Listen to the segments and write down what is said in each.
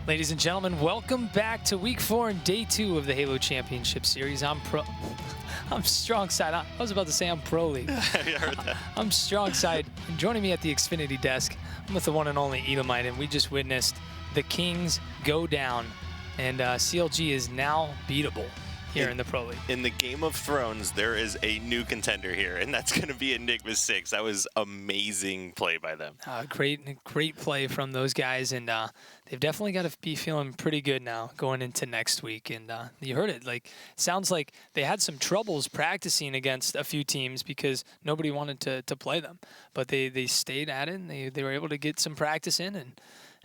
Ladies and gentlemen, welcome back to week 4 and day 2 of the Halo Championship Series. I'm Strong Side. I was about to say I'm Pro League. I heard that. I'm Strong Side. And joining me at the Xfinity desk, I'm with the one and only Edomite, and we just witnessed the Kings go down, and CLG is now beatable here in the Pro League. In the Game of Thrones, there is a new contender here, and that's going to be Enigma 6. That was amazing play by them. Great play from those guys, and they've definitely got to be feeling pretty good now going into next week. And you heard it. Sounds like they had some troubles practicing against a few teams because nobody wanted to play them. But they stayed at it, and they were able to get some practice in, and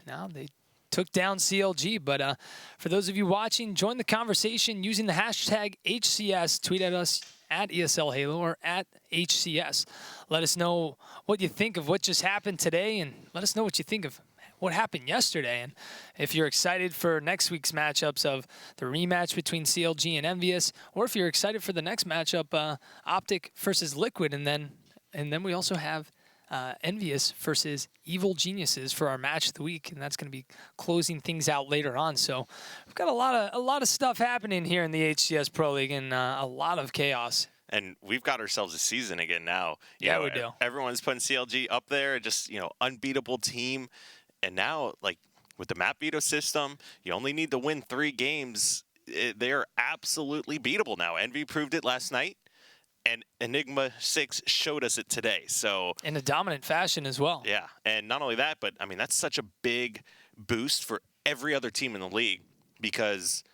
now they took down CLG. But for those of you watching, join the conversation using the hashtag HCS. Tweet at us at ESL Halo or at HCS. Let us know what you think of what just happened today, and let us know what you think of what happened yesterday. And if you're excited for next week's matchups of the rematch between CLG and Envious, or if you're excited for the next matchup, Optic versus Liquid, and then we also have Envious versus Evil Geniuses for our match of the week, and that's going to be closing things out later on. So we've got a lot of stuff happening here in the HCS Pro League, and a lot of chaos. And we've got ourselves a season again now. We do. Everyone's putting CLG up there, just unbeatable team. And now, with the map veto system, you only need to win 3 games. They're absolutely beatable now. Envy proved it last night. And Enigma 6 showed us it today. So in a dominant fashion as well. Yeah, and not only that, but that's such a big boost for every other team in the league because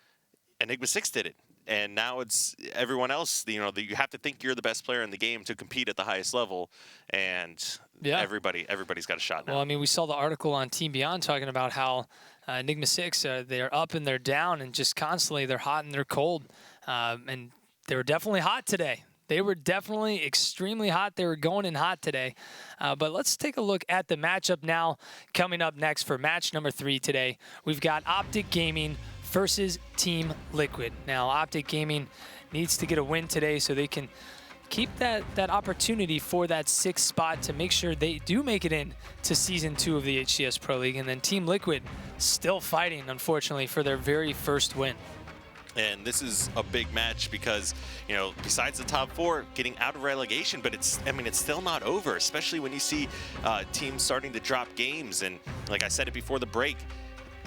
Enigma 6 did it. And now it's everyone else, you have to think you're the best player in the game to compete at the highest level. And yeah, everybody's got a shot now. Well, we saw the article on Team Beyond talking about how Enigma 6, they're up and they're down, and just constantly they're hot and they're cold. And they were definitely hot today. They were definitely extremely hot. They were going in hot today. But let's take a look at the matchup now. Coming up next for match number 3 today, we've got Optic Gaming versus Team Liquid. Now, Optic Gaming needs to get a win today so they can keep that opportunity for that 6th spot to make sure they do make it in to Season 2 of the HCS Pro League. And then Team Liquid still fighting, unfortunately, for their very first win. And this is a big match because, besides the top 4 getting out of relegation, but it's still not over, especially when you see teams starting to drop games. And like I said it before the break,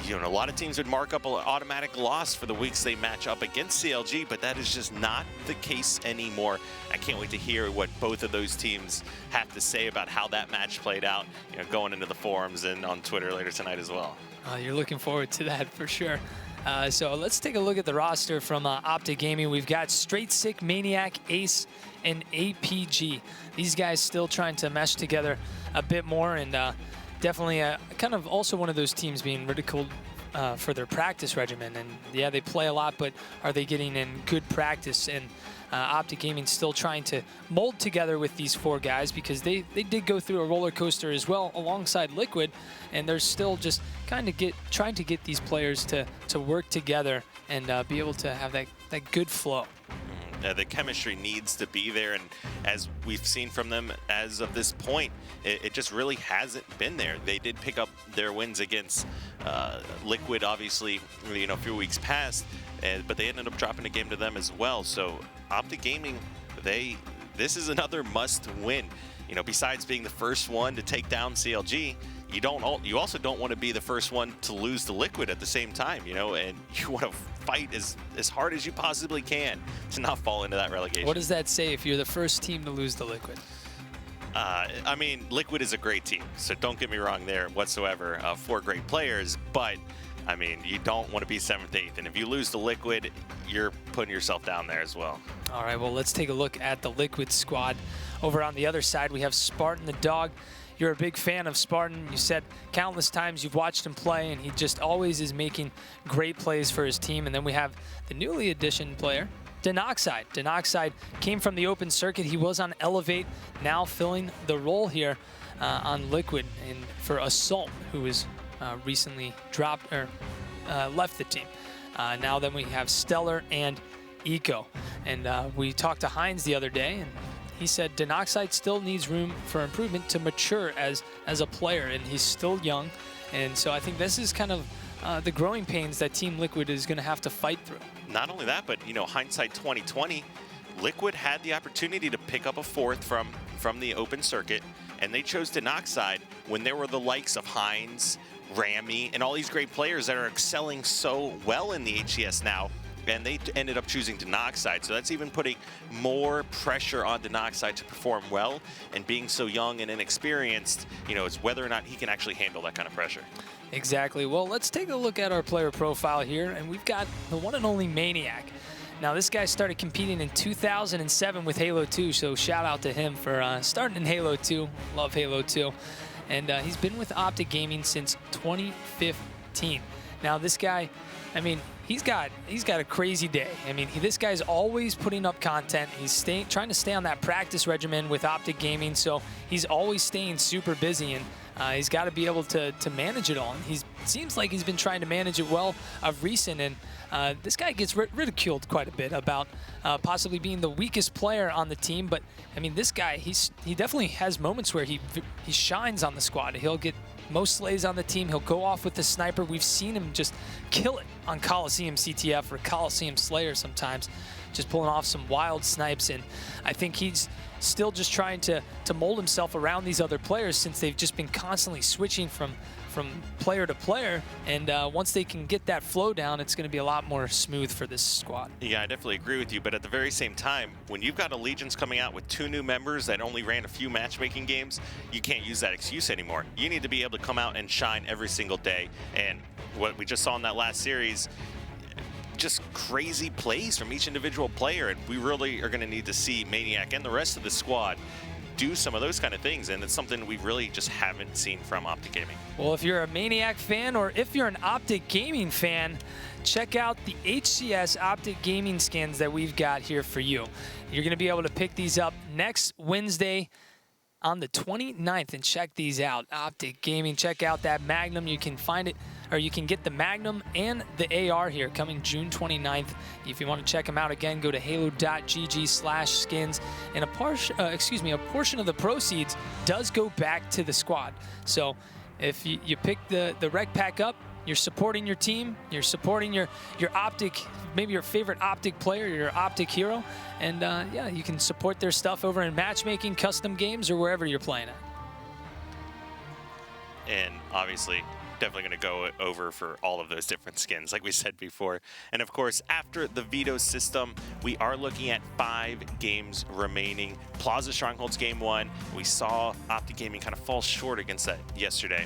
a lot of teams would mark up an automatic loss for the weeks they match up against CLG, but that is just not the case anymore. I can't wait to hear what both of those teams have to say about how that match played out, going into the forums and on Twitter later tonight as well. You're looking forward to that for sure. So let's take a look at the roster from Optic Gaming. We've got Straight Sick, Maniac, Ace, and APG. These guys still trying to mesh together a bit more, and definitely kind of also one of those teams being ridiculed for their practice regimen. And yeah, they play a lot, but are they getting in good practice? And Optic Gaming still trying to mold together with these 4 guys because they did go through a roller coaster as well alongside Liquid, and they're still just kind of trying to get these players to work together and be able to have that good flow. The chemistry needs to be there, and as we've seen from them as of this point, it just really hasn't been there. They did pick up their wins against Liquid, obviously, a few weeks past, but they ended up dropping a game to them as well. So Optic Gaming, this is another must-win. Besides being the first one to take down CLG, you also don't want to be the first one to lose to Liquid at the same time, and you want to fight as hard as you possibly can to not fall into that relegation. What does that say if you're the first team to lose to Liquid? Liquid is a great team, so don't get me wrong there whatsoever. 4 great players, but you don't want to be 7th, 8th, and if you lose to Liquid, you're putting yourself down there as well. All right, well, let's take a look at the Liquid squad. Over on the other side, we have Spartan the Dog. You're a big fan of Spartan. You said countless times you've watched him play, and he just always is making great plays for his team. And then we have the newly addition player, Denoxide. Denoxide came from the open circuit. He was on Elevate, now filling the role here on Liquid and for Assault, who was recently dropped or left the team. Now then we have Stellar and Eco. And we talked to Hines the other day, and he said Denoxide still needs room for improvement to mature as a player, and he's still young. And so I think this is kind of the growing pains that Team Liquid is going to have to fight through. Not only that, but, you know, hindsight 2020, Liquid had the opportunity to pick up a fourth from the open circuit, and they chose Denoxide when there were the likes of Heinz, Rami, and all these great players that are excelling so well in the HCS now, and they ended up choosing Denoxide. So that's even putting more pressure on Denoxide to perform well, and being so young and inexperienced, you know, it's whether or not he can actually handle that kind of pressure. Exactly. Well, let's take a look at our player profile here, and we've got the one and only Maniac. Now, this guy started competing in 2007 with Halo 2, so shout out to him for starting in Halo 2. Love Halo 2. And he's been with Optic Gaming since 2015. Now, this guy, I mean, he's got a crazy day. I mean, this guy's always putting up content. He's trying to stay on that practice regimen with Optic Gaming, so he's always staying super busy, and he's got to be able to manage it all. And he seems like he's been trying to manage it well of recent, and this guy gets ridiculed quite a bit about possibly being the weakest player on the team. But I mean, this guy, he definitely has moments where he shines on the squad. He'll get most slays on the team. He'll go off with the sniper. We've seen him just kill it on Coliseum CTF or Coliseum Slayer sometimes, just pulling off some wild snipes. And I think he's still just trying to mold himself around these other players, since they've just been constantly switching from player to player, and once they can get that flow down, it's going to be a lot more smooth for this squad. Yeah, I definitely agree with you, but at the very same time, when you've got Allegiance coming out with 2 new members that only ran a few matchmaking games, you can't use that excuse anymore. You need to be able to come out and shine every single day, and what we just saw in that last series, just crazy plays from each individual player, and we really are going to need to see Maniac and the rest of the squad do some of those kind of things, and it's something we really just haven't seen from Optic Gaming. Well, if you're a Maniac fan, or if you're an Optic Gaming fan, check out the HCS Optic Gaming skins that we've got here for you. You're going to be able to pick these up next Wednesday on the 29th, and check these out. Optic Gaming, check out that Magnum. You can find it, or you can get the Magnum and the AR here coming June 29th. If you want to check them out again, go to halo.gg/skins, and a portion of the proceeds does go back to the squad. So if you pick the rec pack up, you're supporting your team, you're supporting your Optic, maybe your favorite Optic player, your Optic hero, and yeah, you can support their stuff over in matchmaking, custom games, or wherever you're playing at. And obviously, definitely going to go over for all of those different skins, like we said before. And of course, after the veto system, we are looking at 5 games remaining. Plaza Strongholds Game 1, we saw Optic Gaming kind of fall short against that yesterday.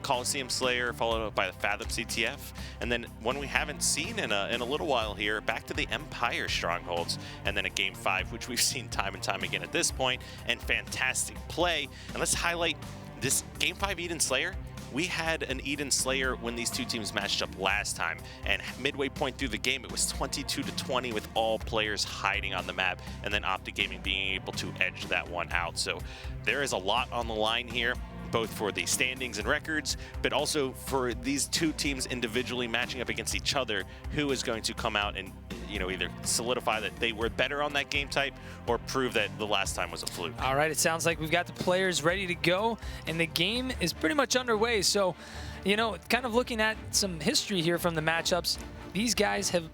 Coliseum Slayer, followed up by the Fathom CTF, and then one we haven't seen in a little while here, back to the Empire Strongholds, and then a Game 5, which we've seen time and time again at this point, and fantastic play. And let's highlight this Game 5 Eden Slayer. We had an Eden Slayer when these two teams matched up last time, and midway point through the game, it was 22-20 with all players hiding on the map, and then Optic Gaming being able to edge that one out. So there is a lot on the line here, both for the standings and records, but also for these two teams individually matching up against each other, who is going to come out and, you know, either solidify that they were better on that game type or prove that the last time was a fluke. All right, it sounds like we've got the players ready to go, and the game is pretty much underway. So, you know, kind of looking at some history here from the matchups, these guys have,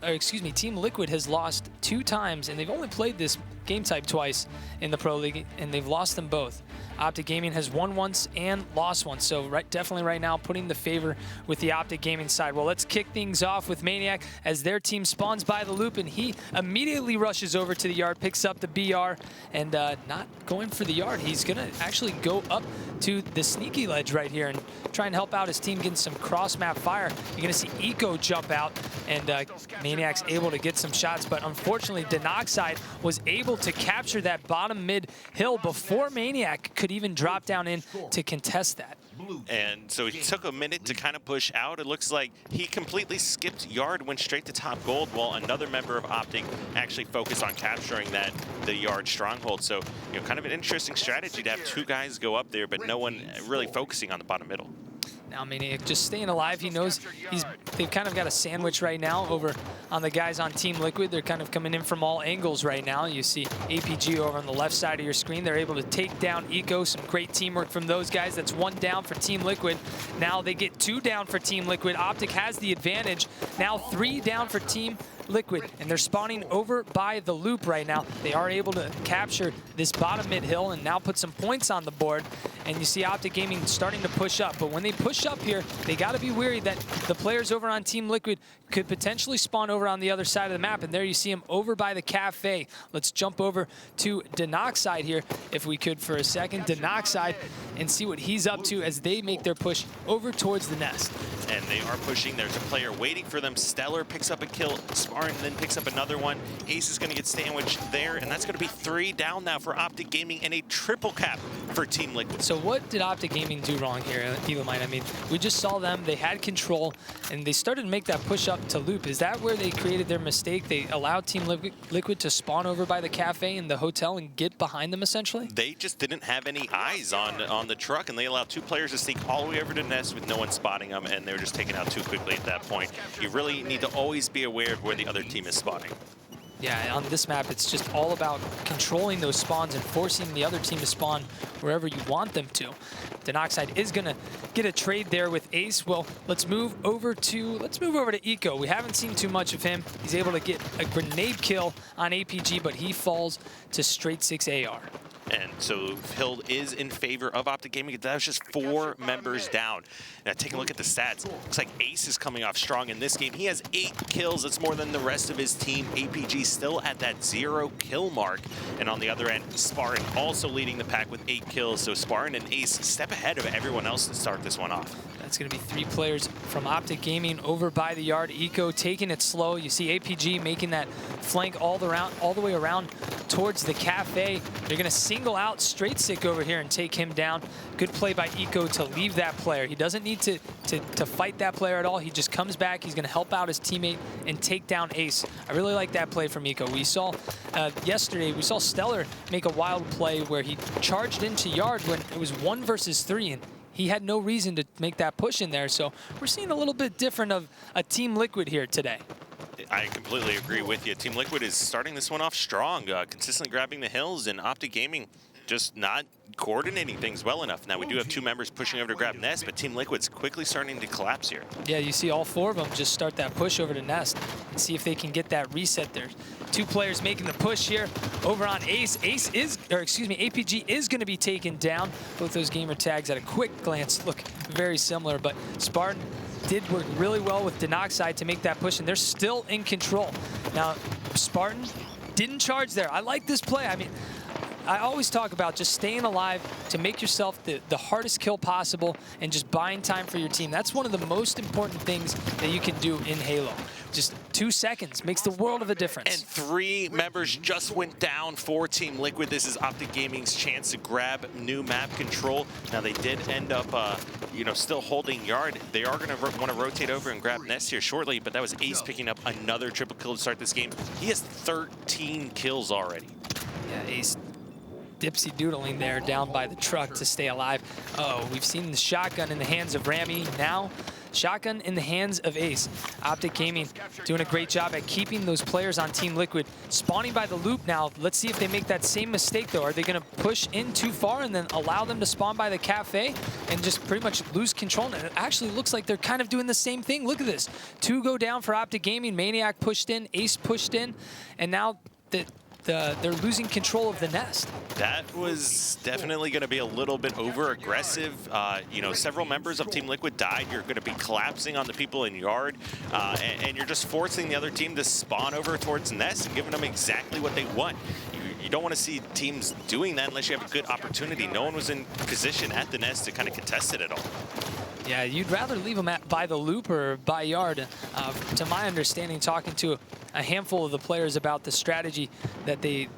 Team Liquid has lost 2 times, and they've only played this game type twice in the Pro League, and they've lost them both. Optic Gaming has won once and lost once, so definitely right now putting the favor with the Optic Gaming side. Well, let's kick things off with Maniac as their team spawns by the loop, and he immediately rushes over to the yard, picks up the BR, and not going for the yard. He's going to actually go up to the sneaky ledge right here and try and help out his team getting some cross-map fire. You're going to see Eco jump out, and Maniac's able to get some shots, but unfortunately, Denoxide was able to capture that bottom mid hill before Maniac could even drop down in to contest that. And so he took a minute to kind of push out. It looks like he completely skipped yard, went straight to top gold, while another member of Optic actually focused on capturing the yard stronghold. So, you know, kind of an interesting strategy to have 2 guys go up there, but no one really focusing on the bottom middle. Now Maniac just staying alive. He knows they've kind of got a sandwich right now over on the guys on Team Liquid. They're kind of coming in from all angles right now. You see APG over on the left side of your screen. They're able to take down Eco. Some great teamwork from those guys. That's 1 down for Team Liquid. Now they get 2 down for Team Liquid. Optic has the advantage. Now 3 down for Team Liquid, and they're spawning over by the loop right now. They are able to capture this bottom mid hill and now put some points on the board. And you see Optic Gaming starting to push up. But when they push up here, they got to be wary that the players over on Team Liquid could potentially spawn over on the other side of the map. And there you see him over by the cafe. Let's jump over to Denoxide here, if we could for a second. Denoxide, and see what he's up to as they make their push over towards the nest. And they are pushing. There's a player waiting for them. Stellar picks up a kill. Spartan then picks up another one. Ace is going to get sandwiched there, and that's going to be 3 down now for Optic Gaming and a triple cap for Team Liquid. So what did Optic Gaming do wrong here, Elamine? I mean, we just saw them. They had control, and they started to make that push up to loop. Is that where they created their mistake? They allowed Team Liquid to spawn over by the cafe and the hotel and get behind them, essentially? They just didn't have any eyes on the truck, and they allowed 2 players to sneak all the way over to nest with no one spotting them, and they were just taken out too quickly at that point. You really need to always be aware of where the other team is spotting. Yeah, on this map, it's just all about controlling those spawns and forcing the other team to spawn wherever you want them to. Denoxide is gonna get a trade there with Ace. Well, let's move over to Eco. We haven't seen too much of him. He's able to get a grenade kill on APG, but he falls to straight 6 AR. And so Hild is in favor of Optic Gaming. That was just 4 members down. Now take a look at the stats. Looks like Ace is coming off strong in this game. He has 8 kills. That's more than the rest of his team. APG still at that 0 kill mark. And on the other end, Spartan also leading the pack with 8 kills. So Spartan and Ace step ahead of everyone else to start this one off. That's going to be 3 players from Optic Gaming over by the yard. Eco taking it slow. You see APG making that flank all the way around towards the cafe. They're going to single out Straight Sick over here and take him down. Good play by Eco to leave that player. He doesn't need to fight that player at all. He just comes back. He's going to help out his teammate and take down Ace. I really like that play from Eco. We saw yesterday, we saw Stellar make a wild play where he charged into yard when it was 1 versus 3, and he had no reason to make that push in there. So we're seeing a little bit different of a Team Liquid here today. I completely agree with you. Team Liquid is starting this one off strong, consistently grabbing the hills, and Optic Gaming just not coordinating things well enough. Now we do have 2 members pushing over to grab Nest, but Team Liquid's quickly starting to collapse here. Yeah, you see all 4 of them just start that push over to Nest and see if they can get that reset there. 2 players making the push here over on Ace. APG is going to be taken down. Both those gamer tags at a quick glance look very similar, but Spartan did work really well with Denoxide to make that push, and they're still in control. Now, Spartan didn't charge there. I like this play. I mean, I always talk about just staying alive to make yourself the hardest kill possible and just buying time for your team. That's one of the most important things that you can do in Halo. Just 2 seconds makes the world of a difference. And 3 members just went down for Team Liquid. This is Optic Gaming's chance to grab new map control. Now they did end up, still holding yard. They are going to want to rotate over and grab Nest here shortly, but that was Ace picking up another triple kill to start this game. He has 13 kills already. Yeah, Ace dipsy doodling there down by the truck to stay alive. Oh, we've seen the shotgun in the hands of Rami. Now, shotgun in the hands of Ace. Optic Gaming doing a great job at keeping those players on Team Liquid. Spawning by the loop now. Let's see if they make that same mistake, though. Are they going to push in too far and then allow them to spawn by the cafe and just pretty much lose control? And it actually looks like they're kind of doing the same thing. Look at this. 2 go down for Optic Gaming. Maniac pushed in, Ace pushed in, and now they're losing control of the nest. That was definitely going to be a little bit over-aggressive. Several members of Team Liquid died. You're going to be collapsing on the people in yard, and you're just forcing the other team to spawn over towards nest and giving them exactly what they want. You don't want to see teams doing that unless you have a good opportunity. No one was in position at the nest to kind of contest it at all. Yeah, you'd rather leave them by the loop or by yard. To my understanding, talking to a handful of the players about the strategy that they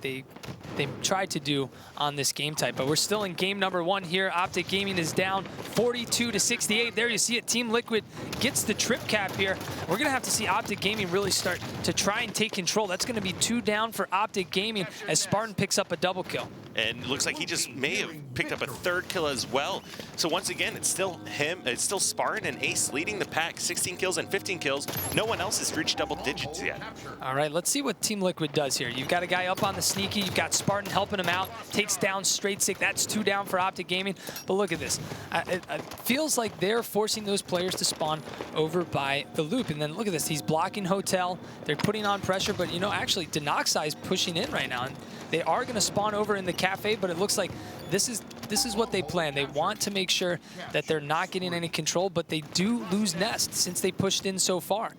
tried to do on this game type. But we're still in game number 1 here. Optic Gaming is down 42-68. There you see it. Team Liquid gets the trip cap here. We're going to have to see Optic Gaming really start to try and take control. That's going to be 2 down for Optic Gaming as Spartan picks up a double kill. And it looks like he just may have picked up a third kill as well. So once again, it's still him, it's still Spartan and Ace leading the pack, 16 kills and 15 kills. No one else has reached double digits yet. All right, let's see what Team Liquid does here. You've got a guy up on the sneaky, you've got Spartan helping him out, takes down straight sick. That's 2 down for Optic Gaming. But look at this. It feels like they're forcing those players to spawn over by the loop. And then look at this, he's blocking Hotel. They're putting on pressure, but you know, actually Denoxai is pushing in right now. And they are going to spawn over in the cafe, but it looks like this is what they plan. They want to make sure that they're not getting any control, but they do lose Nest since they pushed in so far.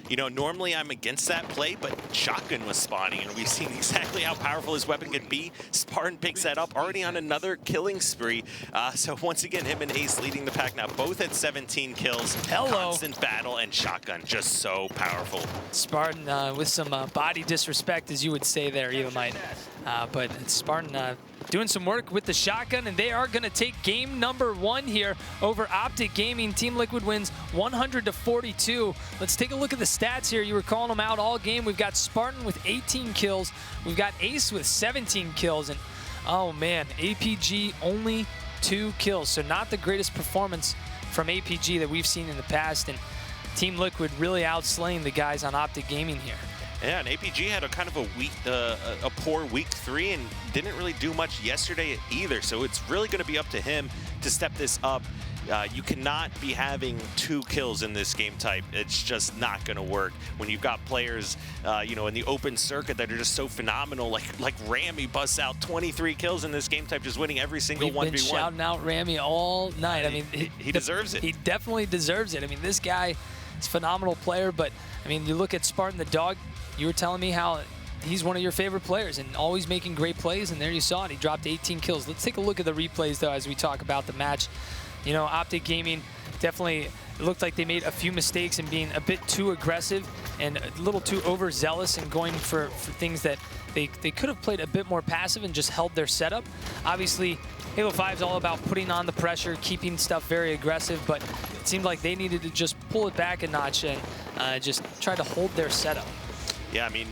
You know, normally I'm against that play, but Shotgun was spawning, and we've seen exactly how powerful his weapon can be. Spartan picks that up, already on another killing spree. So once again, him and Ace leading the pack now, both at 17 kills. Hello. Constant battle, and Shotgun just so powerful. Spartan with some body disrespect, as you would say there, Elamite. But Spartan doing some work with the shotgun, and they are going to take game number 1 here over Optic Gaming. Team Liquid wins 100-42. Let's take a look at the stats here. You were calling them out all game. We've got Spartan with 18 kills. We've got Ace with 17 kills. And, oh, man, APG only 2 kills. So not the greatest performance from APG that we've seen in the past. And Team Liquid really outslaying the guys on Optic Gaming here. Yeah, and APG had a kind of a poor week 3 and didn't really do much yesterday either. So it's really going to be up to him to step this up. You cannot be having 2 kills in this game type. It's just not going to work. When you've got players, you know, in the open circuit that are just so phenomenal, like Rami busts out 23 kills in this game type, just winning every single 1v1. We've been shouting out Rami all night. I mean, he deserves it. He definitely deserves it. I mean, this guy is a phenomenal player, but I mean, you look at Spartan the dog. You were telling me how he's one of your favorite players and always making great plays, and there you saw it. He dropped 18 kills. Let's take a look at the replays, though, as we talk about the match. You know, Optic Gaming definitely looked like they made a few mistakes in being a bit too aggressive and a little too overzealous and going for things that they could have played a bit more passive and just held their setup. Obviously, Halo 5 is all about putting on the pressure, keeping stuff very aggressive, but it seemed like they needed to just pull it back a notch and just try to hold their setup. Yeah, I mean,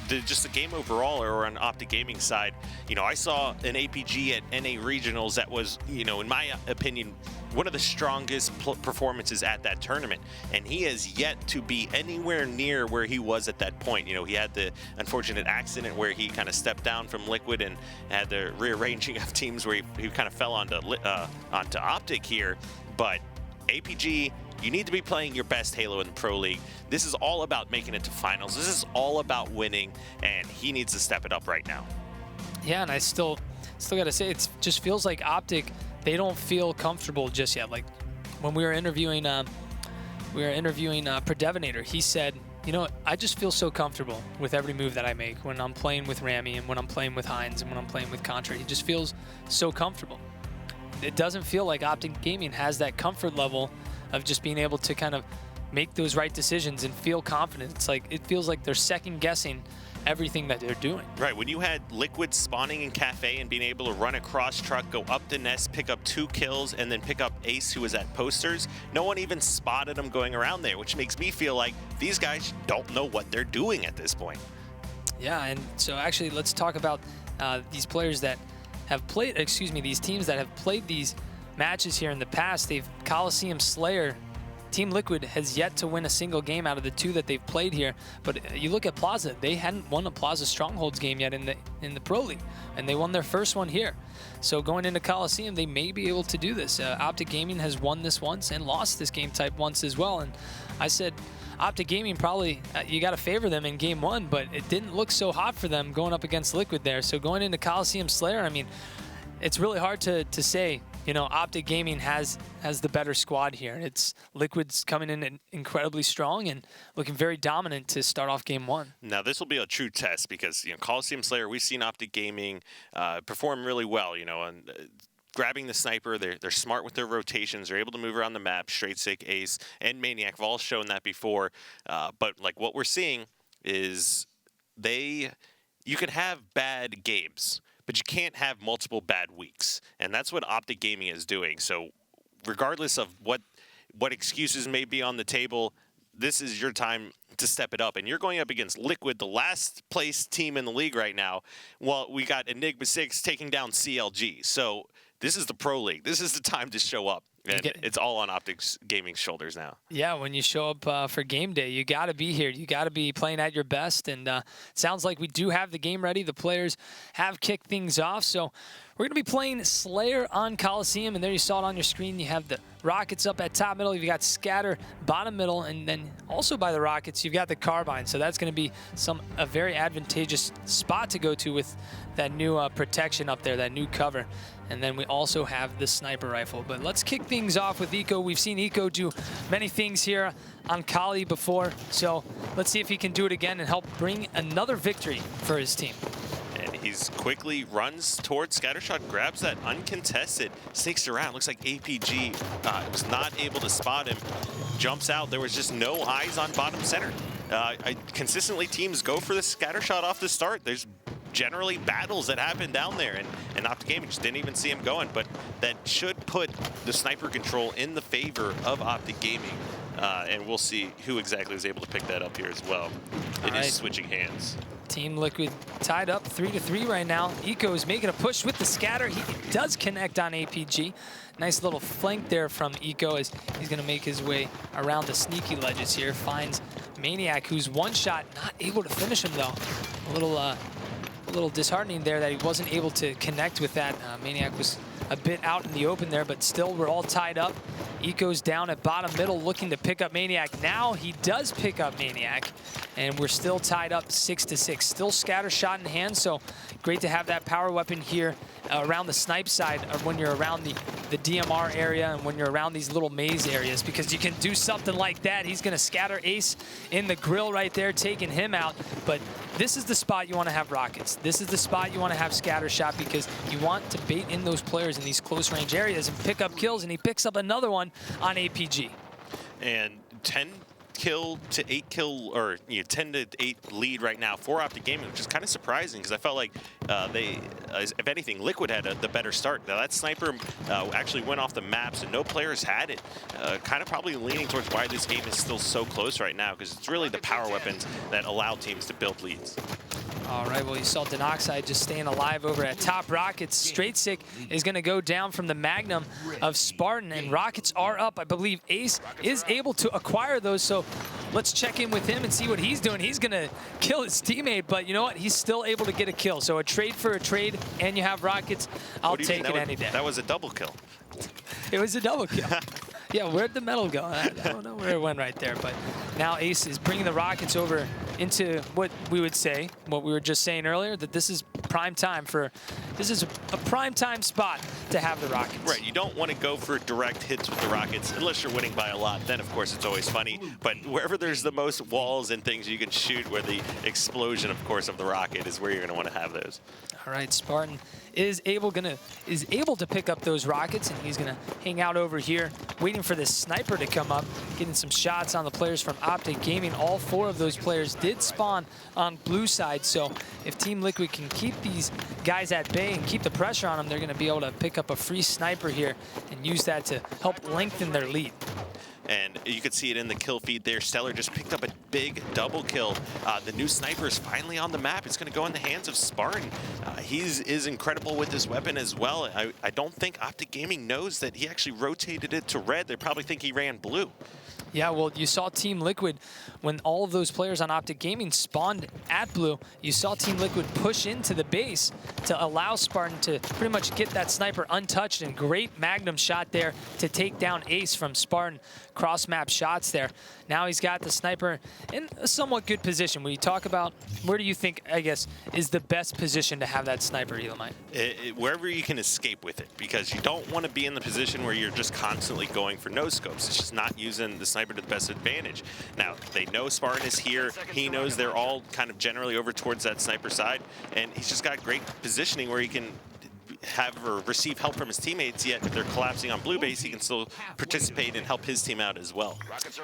just the game overall, or on Optic Gaming side, you know, I saw an APG at NA Regionals that was, you know, in my opinion, one of the strongest performances at that tournament, and he has yet to be anywhere near where he was at that point. You know, he had the unfortunate accident where he kind of stepped down from Liquid and had the rearranging of teams where he kind of fell onto Optic here, but APG, you need to be playing your best Halo in the Pro League. This is all about making it to finals. This is all about winning, and he needs to step it up right now. Yeah, and I still got to say, it just feels like Optic, they don't feel comfortable just yet. Like when we were interviewing Predevinator, he said, you know, I just feel so comfortable with every move that I make when I'm playing with Rami and when I'm playing with Hines and when I'm playing with Contra. He just feels so comfortable. It doesn't feel like Optic Gaming has that comfort level of just being able to kind of make those right decisions and feel confident. It's like, it feels like they're second guessing everything that they're doing. Right, when you had Liquid spawning in Cafe and being able to run across truck, go up the nest, pick up 2 kills, and then pick up Ace, who was at posters, no one even spotted him going around there, which makes me feel like these guys don't know what they're doing at this point. Yeah, and so actually let's talk about these players that have played, these teams that have played these matches here in the past. They've Coliseum Slayer. Team Liquid has yet to win a single game out of the 2 that they've played here. But you look at Plaza, they hadn't won a Plaza Strongholds game yet in the Pro League, and they won their first one here. So going into Coliseum, they may be able to do this. Optic Gaming has won this once and lost this game type once as well. And I said, Optic Gaming probably, you got to favor them in game 1, but it didn't look so hot for them going up against Liquid there. So going into Coliseum Slayer, I mean, it's really hard to say, you know, Optic Gaming has the better squad here. It's Liquid's coming in incredibly strong and looking very dominant to start off game 1. Now this will be a true test because, you know, Coliseum Slayer, we've seen Optic Gaming perform really well, you know, and grabbing the sniper, they're smart with their rotations, they're able to move around the map. Straight Sick, Ace, and Maniac have all shown that before. But like what we're seeing is you can have bad games, but you can't have multiple bad weeks. And that's what Optic Gaming is doing. So regardless of what excuses may be on the table, this is your time to step it up. And you're going up against Liquid, the last place team in the league right now. Well, we got Enigma 6 taking down CLG. So this is the Pro League. This is the time to show up. And it's all on Optic's Gaming's shoulders now. Yeah, when you show up for game day, you got to be here. You got to be playing at your best. And it sounds like we do have the game ready. The players have kicked things off. So we're going to be playing Slayer on Coliseum. And there you saw it on your screen. You have the Rockets up at top middle. You've got Scatter bottom middle. And then also by the Rockets, you've got the Carbine. So that's going to be a very advantageous spot to go to with that new protection up there, that new cover. And then we also have the sniper rifle. But let's kick things off with Eco. We've seen Eco do many things here on Kali before. So let's see if he can do it again and help bring another victory for his team. And he's quickly runs towards Scattershot, grabs that uncontested, sneaks around. Looks like APG was not able to spot him. Jumps out. There was just no eyes on bottom center. Consistently, teams go for the Scattershot off the start. There's generally battles that happen down there, and Optic Gaming just didn't even see him going, but that should put the sniper control in the favor of Optic Gaming, and we'll see who exactly is able to pick that up here as well. It is switching hands. Team Liquid tied up 3-3 right now. Eco is making a push with the scatter. He does connect on APG. Nice little flank there from Eco as he's going to make his way around the sneaky ledges here. Finds Maniac, who's one shot, not able to finish him though. A little disheartening there that he wasn't able to connect with that. Maniac was a bit out in the open there, but still we're all tied up. Eco's down at bottom middle looking to pick up Maniac. Now he does pick up Maniac, and we're still tied up 6-6. Still scatter shot in hand, so great to have that power weapon here around the snipe side when you're around the DMR area and when you're around these little maze areas, because you can do something like that. He's going to scatter Ace in the grill right there, taking him out. But this is the spot you want to have rockets. This is the spot you want to have scatter shot, because you want to bait in those players in these close range areas and pick up kills, and he picks up another one on APG. And 10 kill to 8 kill, or 10 to 8 lead right now for Optic Gaming, which is kind of surprising because I felt like they, if anything, Liquid had the better start. Now that sniper actually went off the map, so no players had it. Kind of probably leaning towards why this game is still so close right now, because it's really the power weapons that allow teams to build leads. All right, well, you saw Denoxide just staying alive over at top. Rockets, Straight Sick is going to go down from the Magnum of Spartan, and Rockets are up. I believe Ace is able to acquire those, so let's check in with him and see what he's doing. He's going to kill his teammate, but you know what? He's still able to get a kill. So a trade for a trade, and you have Rockets. I'll take it any day. That was a double kill. It was a double kill. Yeah, where'd the medal go? I don't know where it went right there, but now Ace is bringing the Rockets over into what we would say, what we were just saying earlier, that this is prime time for, this is a prime time spot to have the Rockets. Right, you don't want to go for direct hits with the Rockets unless you're winning by a lot. Then, of course, it's always funny. But wherever there's the most walls and things you can shoot, where the explosion, of course, of the rocket is where you're going to want to have those. All right, Spartan is able to pick up those rockets, and he's gonna hang out over here, waiting for this sniper to come up, getting some shots on the players from Optic Gaming. All 4 of those players did spawn on blue side, so if Team Liquid can keep these guys at bay and keep the pressure on them, they're gonna be able to pick up a free sniper here and use that to help lengthen their lead. And you could see it in the kill feed there. Stellar just picked up a big double kill. The new sniper is finally on the map. It's going to go in the hands of Spartan. He is incredible with this weapon as well. I don't think Optic Gaming knows that he actually rotated it to red. They probably think he ran blue. Yeah, well, you saw Team Liquid, when all of those players on Optic Gaming spawned at blue, you saw Team Liquid push into the base to allow Spartan to pretty much get that sniper untouched, and great Magnum shot there to take down Ace from Spartan. Cross-map shots there. Now he's got the sniper in a somewhat good position. When you talk about, where do you think, I guess, is the best position to have that sniper, Elamite? Wherever you can escape with it, because you don't want to be in the position where you're just constantly going for no-scopes. It's just not using the sniper to the best advantage. Now, they know Spartan is here. He knows they're all kind of generally over towards that sniper side, and he's just got great positioning where he can have or receive help from his teammates, yet if they're collapsing on blue base, he can still participate and help his team out as well.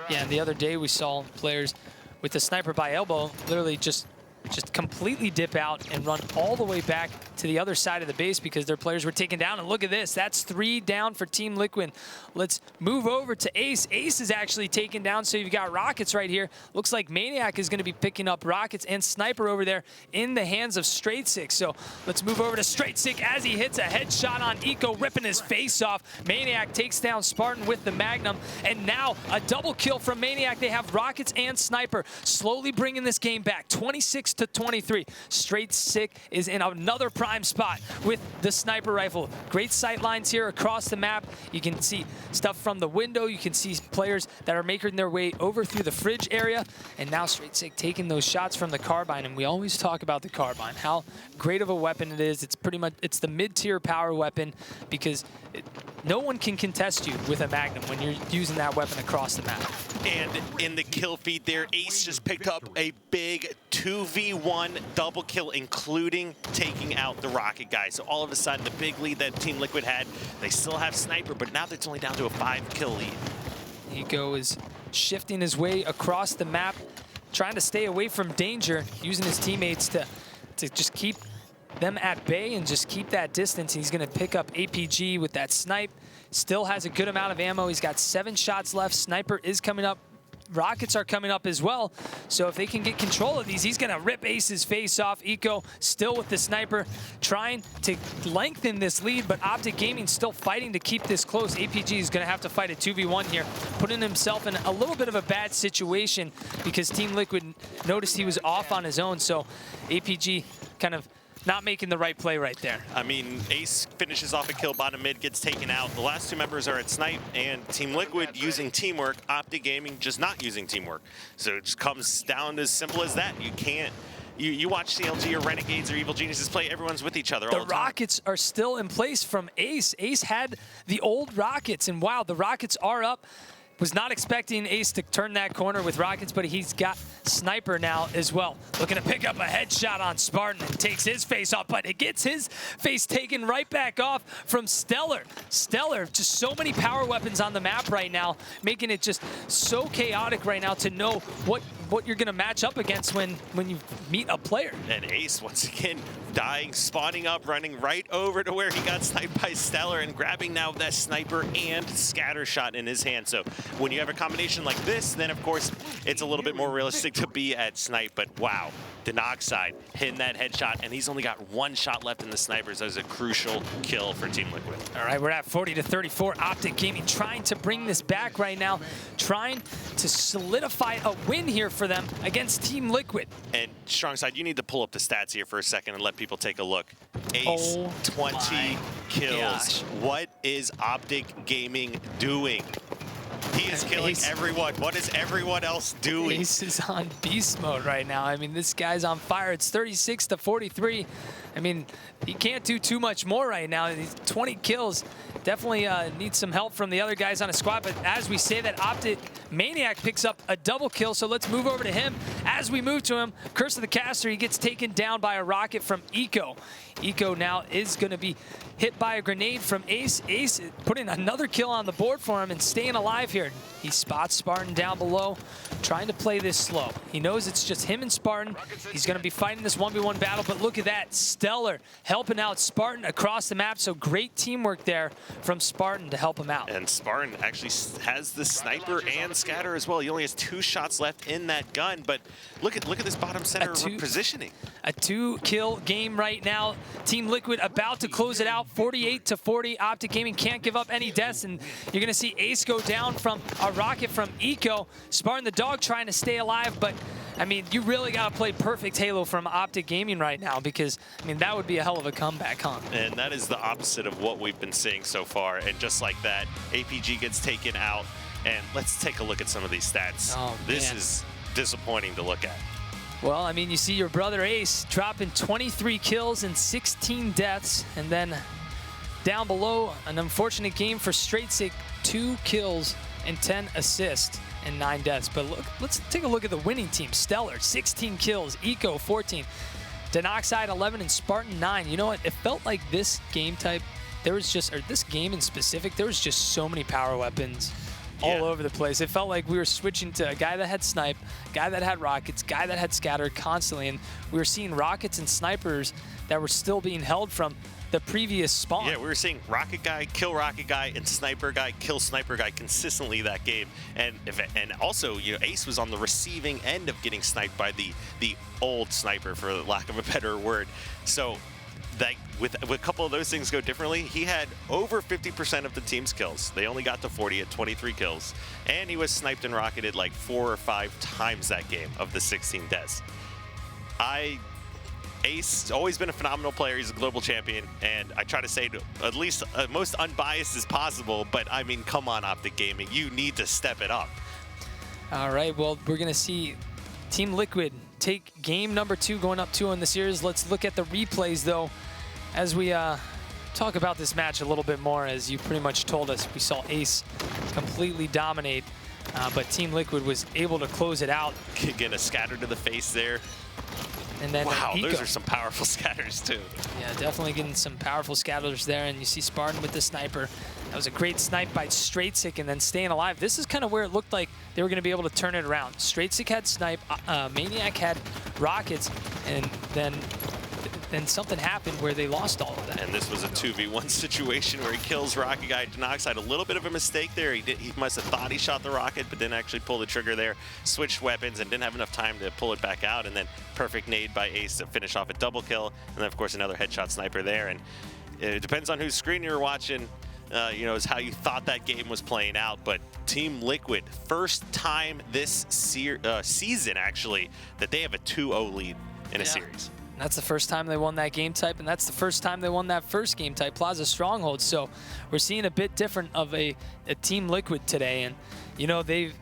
Yeah, and the other day we saw players with the sniper by elbow literally just just completely dip out and run all the way back to the other side of the base because their players were taken down. And look at this, that's 3 down for Team Liquid. Let's move over to Ace. Ace is actually taken down, so you've got Rockets right here. Looks like Maniac is gonna be picking up Rockets and Sniper over there in the hands of Straight Six. So let's move over to Straight Six as he hits a headshot on Eco, ripping his face off. Maniac takes down Spartan with the Magnum, and now a double kill from Maniac. They have Rockets and Sniper slowly bringing this game back, 26-23. Straight Six is in another prime spot with the sniper rifle. Great sight lines here across the map. You can see stuff from the window. You can see players that are making their way over through the fridge area. And now Straight Six taking those shots from the carbine. And we always talk about the carbine, how great of a weapon it is. It's pretty much, it's the mid-tier power weapon because no one can contest you with a Magnum when you're using that weapon across the map. And in the kill feed there, Ace just picked up a big 2v1 double kill, including taking out the Rocket guy. So all of a sudden, the big lead that Team Liquid had, they still have Sniper, but now it's only down to a 5-kill lead. Eco is shifting his way across the map, trying to stay away from danger, using his teammates to just keep them at bay and just keep that distance. He's going to pick up APG with that snipe. Still has a good amount of ammo. He's got 7 shots left. Sniper is coming up. Rockets are coming up as well. So if they can get control of these, he's going to rip Ace's face off. Eco still with the sniper, trying to lengthen this lead, but Optic Gaming still fighting to keep this close. APG is going to have to fight a 2v1 here, putting himself in a little bit of a bad situation because Team Liquid noticed he was off on his own. So APG kind of not making the right play right there. I mean, Ace finishes off a kill, bottom mid gets taken out. The last 2 members are at Snipe, and Team Liquid using teamwork, Optic Gaming just not using teamwork. So it just comes down as simple as that. You can't, you watch CLG or Renegades or Evil Geniuses play, everyone's with each other all the time. The Rockets are still in place from Ace. Ace had the old Rockets, and wow, the Rockets are up. Was not expecting Ace to turn that corner with Rockets, but he's got Sniper now as well. Looking to pick up a headshot on Spartan and takes his face off, but it gets his face taken right back off from Stellar. Stellar, just so many power weapons on the map right now, making it just so chaotic right now to know what you're gonna match up against when you meet a player. And Ace, once again, dying, spawning up, running right over to where he got sniped by Stellar and grabbing now that sniper and scatter shot in his hand. So when you have a combination like this, then of course it's a little bit more realistic to be at snipe, but wow, Denoxide hitting that headshot, and he's only got 1 shot left in the snipers. That was a crucial kill for Team Liquid. All right, we're at 40-34. Optic Gaming trying to bring this back right now, trying to solidify a win here for them against Team Liquid. And Strongside, you need to pull up the stats here for a second and let people take a look. Ace, 20 kills. Gosh. What is Optic Gaming doing? He is killing everyone. What is everyone else doing? Ace is on beast mode right now. I mean, this guy's on fire. It's 36-43. I mean, he can't do too much more right now. He's 20 kills. Definitely needs some help from the other guys on his squad. But as we say that, Optic Maniac picks up a double kill. So let's move over to him. As we move to him, Curse of the Caster, he gets taken down by a rocket from Eco. Eco now is going to be hit by a grenade from Ace. Ace putting another kill on the board for him and staying alive here. He spots Spartan down below, trying to play this slow. He knows it's just him and Spartan. He's going to be fighting this 1v1 battle, but look at that. Stellar helping out Spartan across the map, so great teamwork there from Spartan to help him out. And Spartan actually has the sniper and scatter as well. He only has 2 shots left in that gun, but look at this bottom center positioning. A 2-kill game right now. Team Liquid about to close it out, 48-40. Optic Gaming can't give up any deaths, and you're going to see Ace go down from a rocket from Eco. Spartan the dog trying to stay alive, but I mean, you really got to play perfect Halo from Optic Gaming right now because, I mean, that would be a hell of a comeback, huh? And that is the opposite of what we've been seeing so far. And just like that, APG gets taken out. And let's take a look at some of these stats. Oh, this is disappointing to look at. Well, I mean, you see your brother Ace dropping 23 kills and 16 deaths. And then down below, an unfortunate game for Straight Six, 2 kills and 10 assists and 9 deaths. But look, let's take a look at the winning team. Stellar, 16 kills, Eco, 14, Denoxide, 11, and Spartan, 9. You know what? It felt like this game type, there was just, or this game in specific, there was just so many power weapons all over the place. It felt like we were switching to a guy that had snipe, guy that had rockets, guy that had scatter constantly, and we were seeing rockets and snipers that were still being held from the previous spawn. Yeah, we were seeing rocket guy kill rocket guy and sniper guy kill sniper guy consistently that game, and also, you know, Ace was on the receiving end of getting sniped by the old sniper, for lack of a better word. So that with a couple of those things go differently, he had over 50% of the team's kills. They only got to 40 at 23 kills, and he was sniped and rocketed like 4 or 5 times that game of the 16 deaths. Ace has always been a phenomenal player. He's a global champion, and I try to say to at least most unbiased as possible, but I mean, come on, Optic Gaming, you need to step it up. All right, well, we're going to see Team Liquid take game number 2, going up 2 in the series. Let's look at the replays, though, as we talk about this match a little bit more. As you pretty much told us, we saw Ace completely dominate, but Team Liquid was able to close it out. Getting a scatter to the face there. And then wow, those are some powerful scatters too. Yeah, definitely getting some powerful scatters there. And you see Spartan with the sniper. That was a great snipe by StraightSick, and then staying alive. This is kind of where it looked like they were going to be able to turn it around. StraightSick had snipe, Maniac had rockets, and then something happened where they lost all of that. And this was a 2v1 situation where he kills Rocket Guy. Denox had a little bit of a mistake there. He must have thought he shot the rocket, but didn't actually pull the trigger there. Switched weapons and didn't have enough time to pull it back out. And then perfect nade by Ace to finish off a double kill. And then, of course, another headshot sniper there. And it depends on whose screen you're watching, you know, is how you thought that game was playing out. But Team Liquid, first time this season, actually, that they have a 2-0 lead in a series. That's the first time they won that game type, and that's the first time they won that first game type, Plaza Strongholds. So we're seeing a bit different of a Team Liquid today, and you know, they've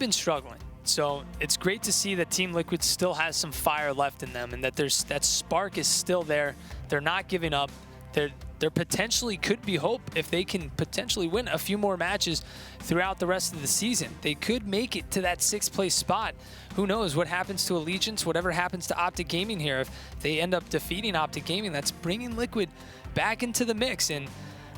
been struggling. So it's great to see that Team Liquid still has some fire left in them, and that that spark is still there. They're not giving up. There potentially could be hope if they can potentially win a few more matches throughout the rest of the season. They could make it to that 6th place spot. Who knows what happens to Allegiance, whatever happens to Optic Gaming here. If they end up defeating Optic Gaming, that's bringing Liquid back into the mix. And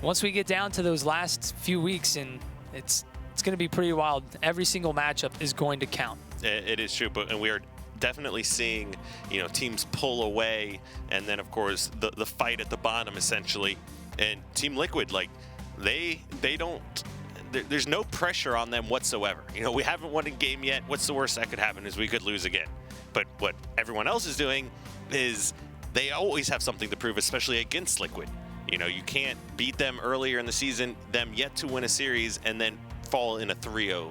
once we get down to those last few weeks, and it's going to be pretty wild. Every single matchup is going to count. It is true, and we are definitely seeing, you know, teams pull away, and then of course the fight at the bottom essentially. And Team Liquid, like they don't, there's no pressure on them whatsoever. You know, we haven't won a game yet. What's the worst that could happen is we could lose again. But what everyone else is doing is they always have something to prove, especially against Liquid. You know, you can't beat them earlier in the season, them yet to win a series, and then fall in a 3-0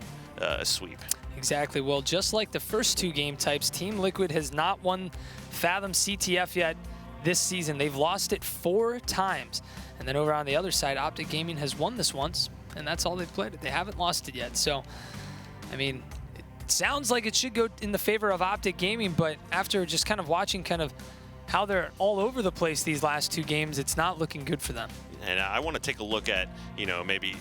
sweep. Exactly. Well, just like the first 2 game types, Team Liquid has not won Fathom CTF yet this season. They've lost it 4 times. And then over on the other side, Optic Gaming has won this once, and that's all they've played. They haven't lost it yet. So, I mean, it sounds like it should go in the favor of Optic Gaming, but after just kind of watching kind of how they're all over the place these last 2 games, it's not looking good for them. And I want to take a look at, you know, maybe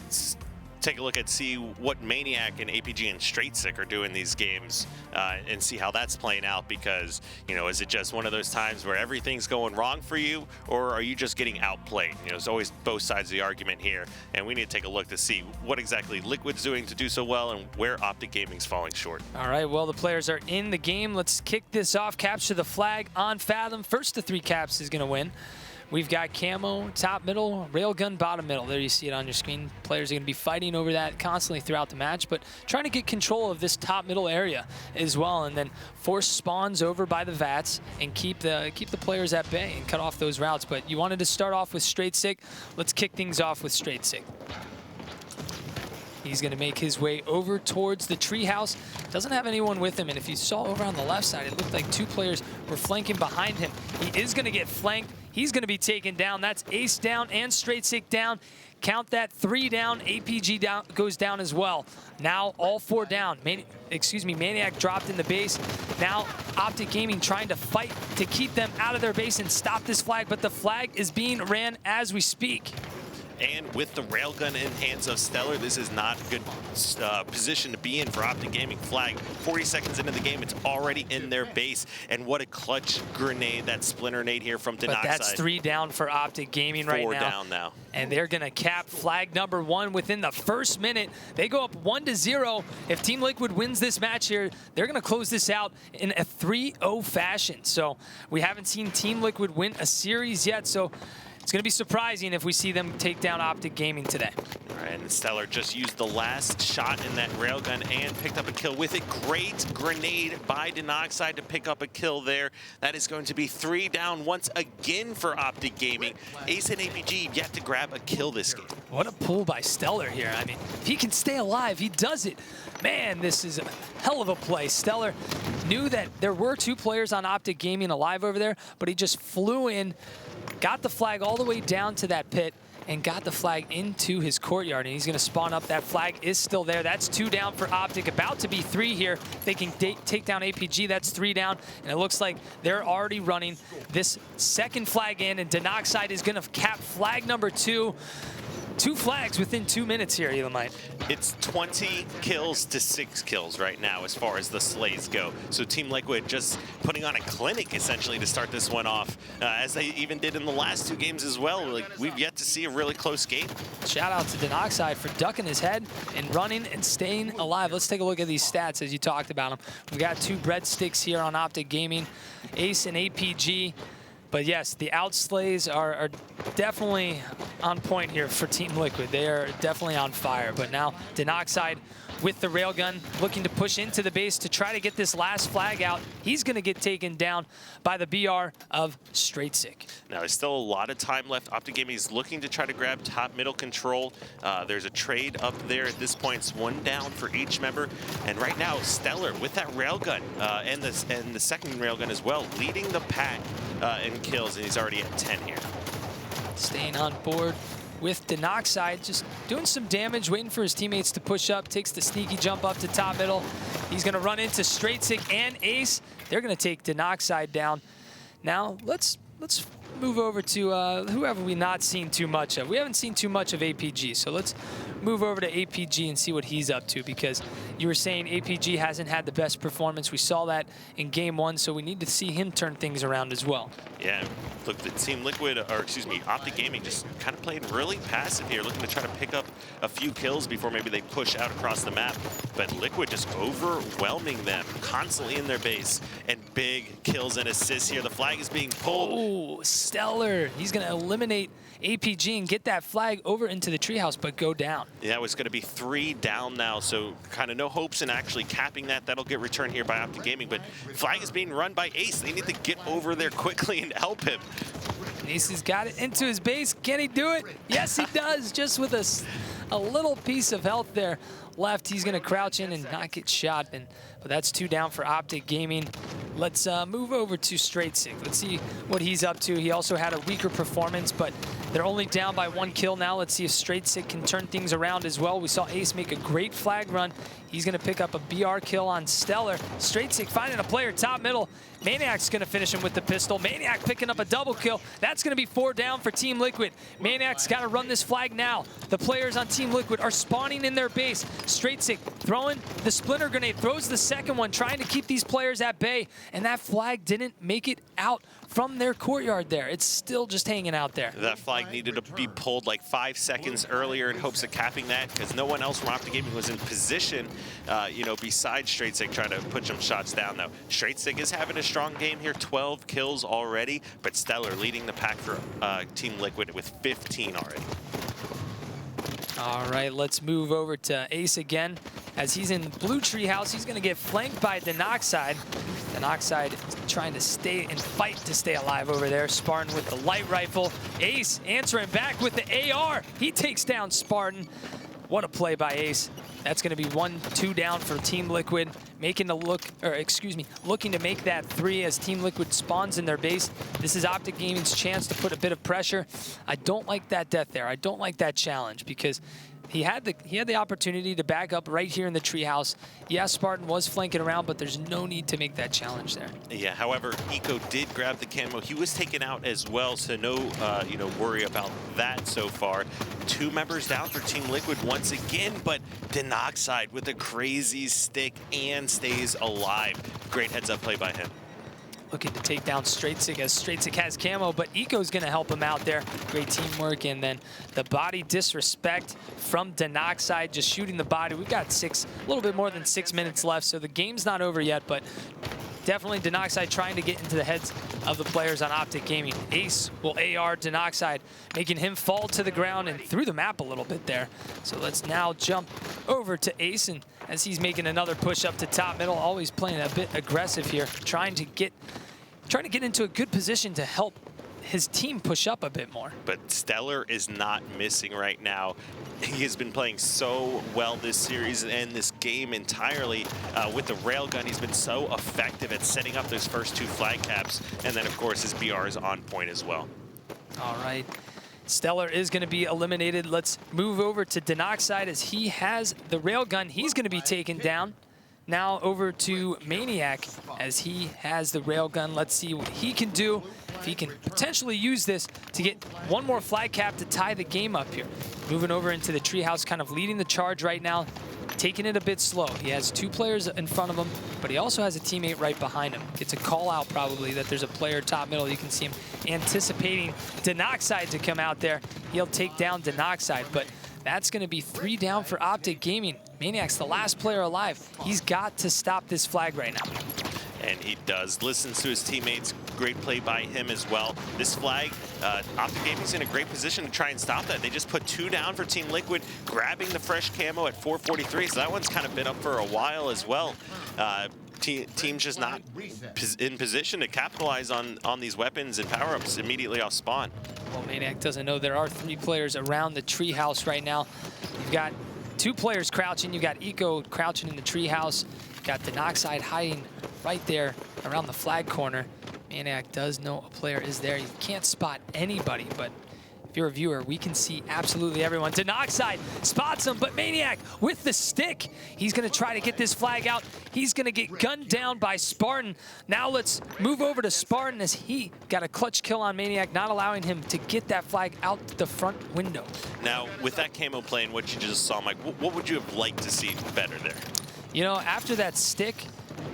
see what Maniac and APG and StraightSick are doing these games, and see how that's playing out, because, you know, is it just one of those times where everything's going wrong for you, or are you just getting outplayed? You know, there's always both sides of the argument here, and we need to take a look to see what exactly Liquid's doing to do so well and where Optic Gaming's falling short. All right, well, the players are in the game. Let's kick this off. Capture the flag on Fathom. First to 3 caps is going to win. We've got camo, top middle, railgun, bottom middle. There you see it on your screen. Players are going to be fighting over that constantly throughout the match, but trying to get control of this top middle area as well, and then force spawns over by the VATs and keep the players at bay and cut off those routes. But you wanted to start off with StraightSick. Let's kick things off with StraightSick. He's going to make his way over towards the treehouse. Doesn't have anyone with him, and if you saw over on the left side, it looked like 2 players were flanking behind him. He is going to get flanked. He's going to be taken down. That's Ace down and StraightSick down. Count that, 3 down. APG down, goes down as well. Now all 4 down. Maniac dropped in the base. Now Optic Gaming trying to fight to keep them out of their base and stop this flag, but the flag is being ran as we speak. And with the railgun in hands of Stellar, this is not a good position to be in for Optic Gaming. Flag 40 seconds into the game, it's already in their base. And what a clutch grenade, that splinter nade here from Denoxide. But that's 3 down for Optic Gaming right now. 4 down now. And they're going to cap flag number 1 within the first minute. They go up 1-0. If Team Liquid wins this match here, they're going to close this out in a 3-0 fashion. So we haven't seen Team Liquid win a series yet. So it's going to be surprising if we see them take down Optic Gaming today. All right, and Stellar just used the last shot in that railgun and picked up a kill with it. Great grenade by Denoxide to pick up a kill there. That is going to be 3 down once again for Optic Gaming. Ace and APG yet to grab a kill this game. What a pull by Stellar here. I mean, if he can stay alive, he does it. Man, this is a hell of a play. Stellar knew that there were 2 players on Optic Gaming alive over there, but he just flew in, got the flag all the way down to that pit, and got the flag into his courtyard, and he's going to spawn up. That flag is still there. That's 2 down for Optic. About to be 3 here. They can take down APG. That's 3 down, and it looks like they're already running this second flag in, and Denoxide is going to cap flag number 2. 2 flags within 2 minutes here, Elamite. It's 20 kills to 6 kills right now as far as the slays go. So Team Liquid just putting on a clinic essentially to start this one off, as they even did in the last 2 games as well. Like, we've yet to see a really close game. Shout out to Denoxide for ducking his head and running and staying alive. Let's take a look at these stats as you talked about them. We've got 2 breadsticks here on Optic Gaming, Ace and APG. But yes, the outslays are definitely on point here for Team Liquid. They are definitely on fire. But now Denoxide with the railgun looking to push into the base to try to get this last flag out. He's going to get taken down by the BR of StraightSick. Now, there's still a lot of time left. Optic Gaming is looking to try to grab top middle control. There's a trade up there at this point. It's 1 down for each member. And right now, Stellar with that railgun and the second railgun as well, leading the pack in kills, and he's already at 10 here. Staying on board with Denoxide, just doing some damage, waiting for his teammates to push up, takes the sneaky jump up to top middle. He's going to run into StraightSick and Ace. They're going to take Denoxide down. Now, let's move over to whoever we've not seen too much of. We haven't seen too much of APG, so let's move over to APG and see what he's up to, because you were saying APG hasn't had the best performance. We saw that in game 1, so we need to see him turn things around as well. Yeah, look, the Team Liquid, or excuse me, Optic Gaming just kind of played really passive here, looking to try to pick up a few kills before maybe they push out across the map. But Liquid just overwhelming them, constantly in their base, and big kills and assists here. The flag is being pulled. Oh, Stellar. He's going to eliminate APG and get that flag over into the treehouse, but go down. Yeah, it's going to be 3 down now, so kind of no hopes in actually capping that. That'll get returned here by Optic Gaming, but flag is being run by Ace. They need to get over there quickly and help him. Ace has got it into his base. Can he do it? Yes, he does, just with a little piece of health there left. He's going to crouch in and not get shot, but that's 2 down for Optic Gaming. Let's move over to StraightSick. Let's see what he's up to. He also had a weaker performance, but they're only down by 1 kill now. Let's see if StraightSick can turn things around as well. We saw Ace make a great flag run. He's going to pick up a BR kill on Stellar. StraightSick finding a player top middle. Maniac's going to finish him with the pistol. Maniac picking up a double kill. That's going to be 4 down for Team Liquid. Maniac's got to run this flag now. The players on Team Liquid are spawning in their base. StraightSick throwing the splinter grenade, throws the second one, trying to keep these players at bay. And that flag didn't make it out from their courtyard there. It's still just hanging out there. That flag needed to be pulled like 5 seconds earlier in hopes of capping that, because no one else from Optic Gaming was in position, you know, besides StraightSick trying to put some shots down, though. StraightSick is having a strong game here, 12 kills already, but Stellar leading the pack for Team Liquid with 15 already. All right, let's move over to Ace again. As he's in blue treehouse, he's going to get flanked by Denoxide. Denoxide trying to stay and fight to stay alive over there. Spartan with the light rifle. Ace answering back with the AR. He takes down Spartan. What a play by Ace. That's going to be 1-2 down for Team Liquid, looking to make that 3 as Team Liquid spawns in their base. This is Optic Gaming's chance to put a bit of pressure. I don't like that death there. I don't like that challenge, because he had the opportunity to back up right here in the treehouse. Yeah, Spartan was flanking around, but there's no need to make that challenge there. Yeah, however, Eco did grab the camo. He was taken out as well, so no worry about that so far. 2 members down for Team Liquid once again, but Denoxide with a crazy stick and stays alive. Great heads-up play by him. Looking to take down Straightsick as Straightsick has camo, but Eco's going to help him out there. Great teamwork, and then the body disrespect from Denoxide, just shooting the body. We've got a little bit more than 6 minutes left, so the game's not over yet, but definitely Denoxide trying to get into the heads of the players on Optic Gaming. Ace will AR Denoxide, making him fall to the ground and through the map a little bit there. So let's now jump over to Ace, and as he's making another push up to top middle, always playing a bit aggressive here, trying to get into a good position to help his team push up a bit more. But Stellar is not missing right now. He has been playing so well this series and this game entirely. With the railgun, he's been so effective at setting up those first 2 flag caps. And then, of course, his BR is on point as well. All right. Stellar is going to be eliminated. Let's move over to Denoxide as he has the railgun. He's going to be taken down. Now over to Maniac as he has the railgun. Let's see what he can do. If he can potentially use this to get one more flag cap to tie the game up here. Moving over into the treehouse, kind of leading the charge right now, taking it a bit slow. He has 2 players in front of him, but he also has a teammate right behind him. Gets a call out probably that there's a player top middle. You can see him anticipating Denoxide to come out there. He'll take down Denoxide, but that's going to be 3 down for Optic Gaming. Maniac's the last player alive. He's got to stop this flag right now. And he does. Listens to his teammates. Great play by him as well. This flag, Optic Gaming's in a great position to try and stop that. They just put 2 down for Team Liquid, grabbing the fresh camo at 4:43. So that one's kind of been up for a while as well. Team's just not in position to capitalize on these weapons and power-ups immediately off spawn. Well, Maniac doesn't know there are 3 players around the treehouse right now. You've got 2 players crouching. You've got Eco crouching in the treehouse. You've got Denoxide hiding right there around the flag corner. Maniac does know a player is there. You can't spot anybody, but if you're a viewer, we can see absolutely everyone. Denoxide spots him, but Maniac with the stick. He's going to try to get this flag out. He's going to get gunned down by Spartan. Now let's move over to Spartan as he got a clutch kill on Maniac, not allowing him to get that flag out the front window. Now, with that camo play and what you just saw, Mike, what would you have liked to see better there? You know, after that stick,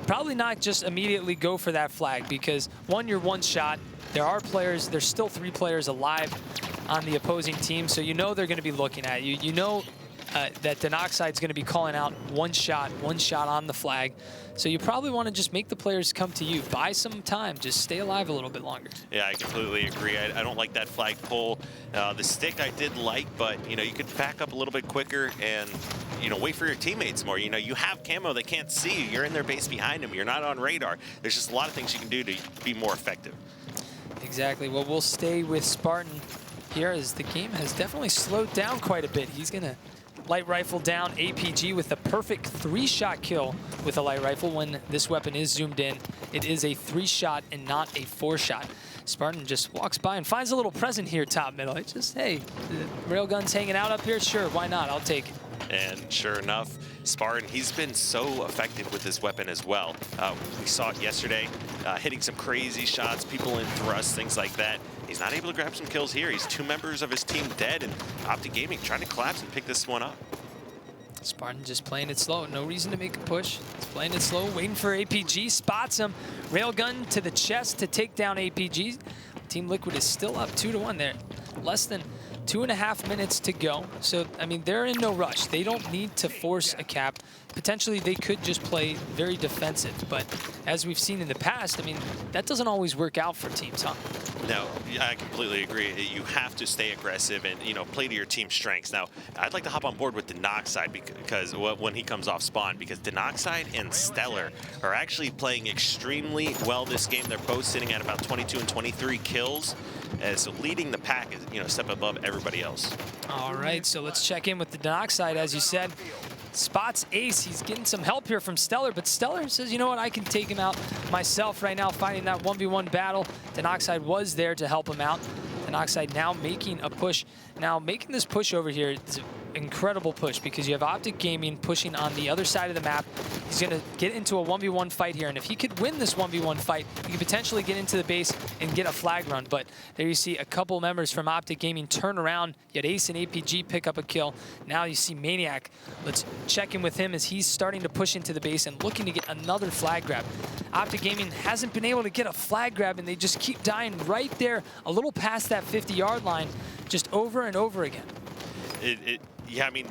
probably not just immediately go for that flag because, one, you're one shot. There's still 3 players alive on the opposing team, so you know they're going to be looking at you. You know that Denoxide's going to be calling out one shot on the flag. So you probably want to just make the players come to you. Buy some time. Just stay alive a little bit longer. Yeah, I completely agree. I don't like that flag pull. The stick I did like, but, you could back up a little bit quicker and, wait for your teammates more. You have camo. They can't see you. You're in their base behind them. You're not on radar. There's just a lot of things you can do to be more effective. Exactly. Well, we'll stay with Spartan here as the game has definitely slowed down quite a bit. He's going to light rifle down APG with a perfect 3-shot kill with a light rifle. When this weapon is zoomed in, it is a 3-shot and not a 4-shot. Spartan just walks by and finds a little present here top middle. It's just, hey, the railgun's hanging out up here? Sure, why not? I'll take it. And sure enough, Spartan, he's been so effective with this weapon as well. We saw it yesterday, hitting some crazy shots, people in thrusts, things like that. He's not able to grab some kills here. He's 2 members of his team dead, and Optic Gaming trying to collapse and pick this one up. Spartan just playing it slow. No reason to make a push. He's playing it slow, waiting for APG. Spots him. Railgun to the chest to take down APG. Team Liquid is still up 2-1 there. Less than 2.5 minutes to go. So, I mean, they're in no rush. They don't need to force a cap. Potentially, they could just play very defensive. But as we've seen in the past, I mean, that doesn't always work out for teams, huh? No, I completely agree. You have to stay aggressive and, play to your team's strengths. Now, I'd like to hop on board with Denoxide because when he comes off spawn, because Denoxide and Stellar are actually playing extremely well this game. They're both sitting at about 22 and 23 kills. So leading the pack is, a step above everybody else. All right, so let's check in with the Denoxide, as you said. Spots Ace. He's getting some help here from Stellar, but Stellar says, you know what, I can take him out myself right now, fighting that 1v1 battle. Denoxide was there to help him out. Denoxide now making a push. Now, making this push over here, incredible push because you have Optic Gaming pushing on the other side of the map. He's going to get into a 1v1 fight here, and if he could win this 1v1 fight, he could potentially get into the base and get a flag run. But there you see a couple members from Optic Gaming turn around. You had Ace and APG pick up a kill. Now you see Maniac. Let's check in with him as he's starting to push into the base and looking to get another flag grab. Optic Gaming hasn't been able to get a flag grab, and they just keep dying right there, a little past that 50-yard line, just over and over again. Yeah, I mean,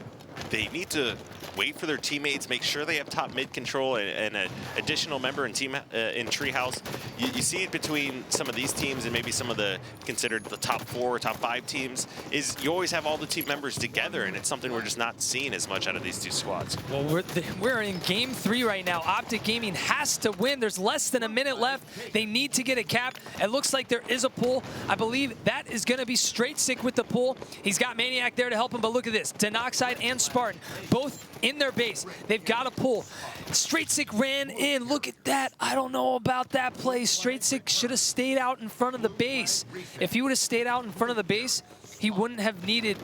they need to wait for their teammates, make sure they have top mid control and an additional member in Treehouse. You see it between some of these teams and maybe some of the considered the top 4 or top 5 teams, is you always have all the team members together, and it's something we're just not seeing as much out of these two squads. Well, we're in game 3 right now. Optic Gaming has to win. There's less than a minute left. They need to get a cap. It looks like there is a pull. I believe that is going to be Straight Sick with the pull. He's got Maniac there to help him, but look at this. Denoxide and Spartan, both in their base. They've got a pull. Straight Sick ran in. Look at that. I don't know about that play. Straight Sick should have stayed out in front of the base. If he would have stayed out in front of the base, he wouldn't have needed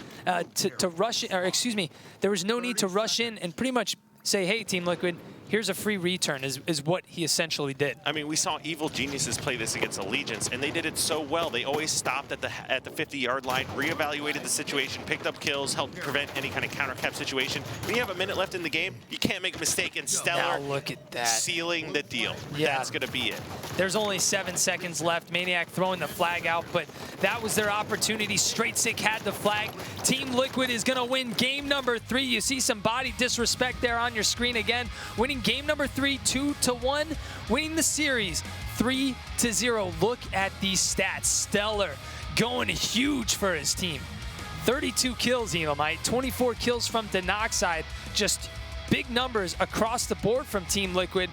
to rush in, or excuse me, there was no need to rush in and pretty much say, hey, Team Liquid, here's a free return, is what he essentially did. I mean, we saw Evil Geniuses play this against Allegiance, and they did it so well. They always stopped at the 50-yard line, reevaluated the situation, picked up kills, helped prevent any kind of counter cap situation. When you have a minute left in the game, you can't make a mistake, and Stellar now look at that. Sealing the deal. Yeah. That's going to be it. There's only 7 seconds left. Maniac throwing the flag out, but that was their opportunity. Straight Sick had the flag. Team Liquid is going to win game number 3. You see some body disrespect there on your screen again. Winning game number 3, 2-1. Winning the series, 3-0. Look at these stats. Stellar going huge for his team. 32 kills, Enomite. 24 kills from Denoxide. Just big numbers across the board from Team Liquid.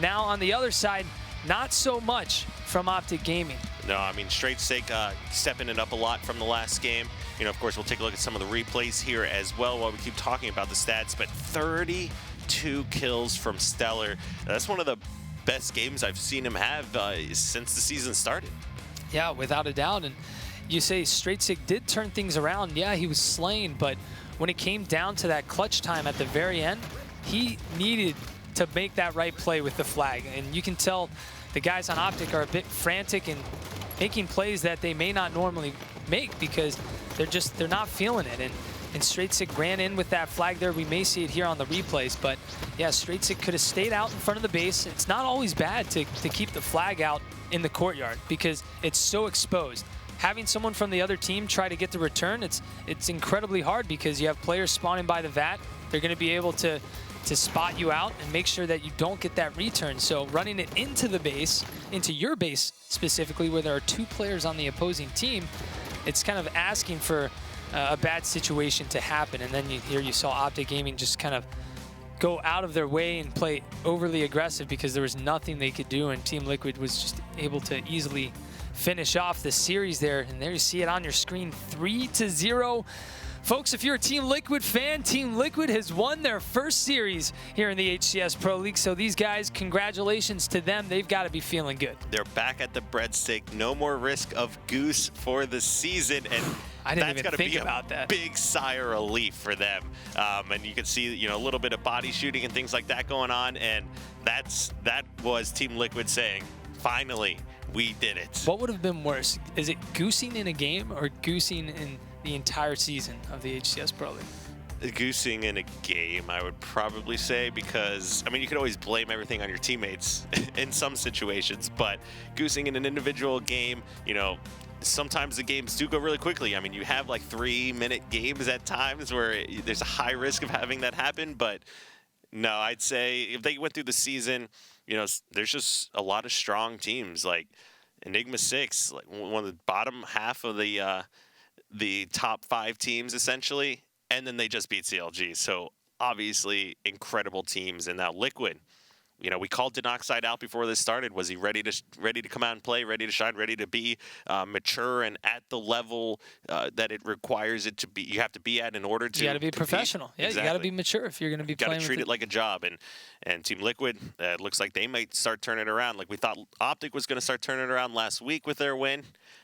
Now on the other side, not so much from Optic Gaming. No, I mean, Straight Sick stepping it up a lot from the last game. You know, of course, we'll take a look at some of the replays here as well while we keep talking about the stats, but 32 kills from Stellar. That's one of the best games I've seen him have since the season started. Yeah, without a doubt. And you say Straight Sick did turn things around. Yeah, he was slain, but when it came down to that clutch time at the very end, he needed to make that right play with the flag. And you can tell the guys on Optic are a bit frantic and making plays that they may not normally make because they're not feeling it. And Straight Sick ran in with that flag there. We may see it here on the replays, but yeah, Straight Sick could have stayed out in front of the base. It's not always bad to keep the flag out in the courtyard because it's so exposed. Having someone from the other team try to get the return, it's incredibly hard because you have players spawning by the VAT. They're going to be able to spot you out and make sure that you don't get that return. So running it into the base, into your base specifically, where there are 2 players on the opposing team, it's kind of asking for a bad situation to happen. And then here you saw Optic Gaming just kind of go out of their way and play overly aggressive because there was nothing they could do, and Team Liquid was just able to easily finish off the series there. And there you see it on your screen, 3-0. Folks, if you're a Team Liquid fan, Team Liquid has won their first series here in the HCS Pro League. So these guys, congratulations to them. They've got to be feeling good. They're back at the breadstick. No more risk of goose for the season. And I didn't even think about that. Big sigh of relief for them. And you can see, you know, a little bit of body shooting and things like that going on. And that was Team Liquid saying, finally, we did it. What would have been worse? Is it goosing in a game or goosing in the entire season of the HCS Pro League? Goosing in a game, I would probably say, because, I mean, you could always blame everything on your teammates in some situations, but goosing in an individual game, you know, sometimes the games do go really quickly. I mean, you have like 3-minute games at times where there's a high risk of having that happen, but no, I'd say if they went through the season, you know, there's just a lot of strong teams like Enigma 6, like one of the bottom half of the top 5 teams essentially, and then they just beat CLG. So obviously incredible teams. And now Liquid, you know, we called Denoxide out before this started. Was he ready to come out and play, ready to shine, ready to be mature and at the level that it requires it to be? You have to be at in order to. You got to be professional. Yeah, exactly. You got to be mature if you're going to be playing. Got to treat it like a job. And Team Liquid, it looks like they might start turning it around. Like we thought Optic was going to start turning it around last week with their win,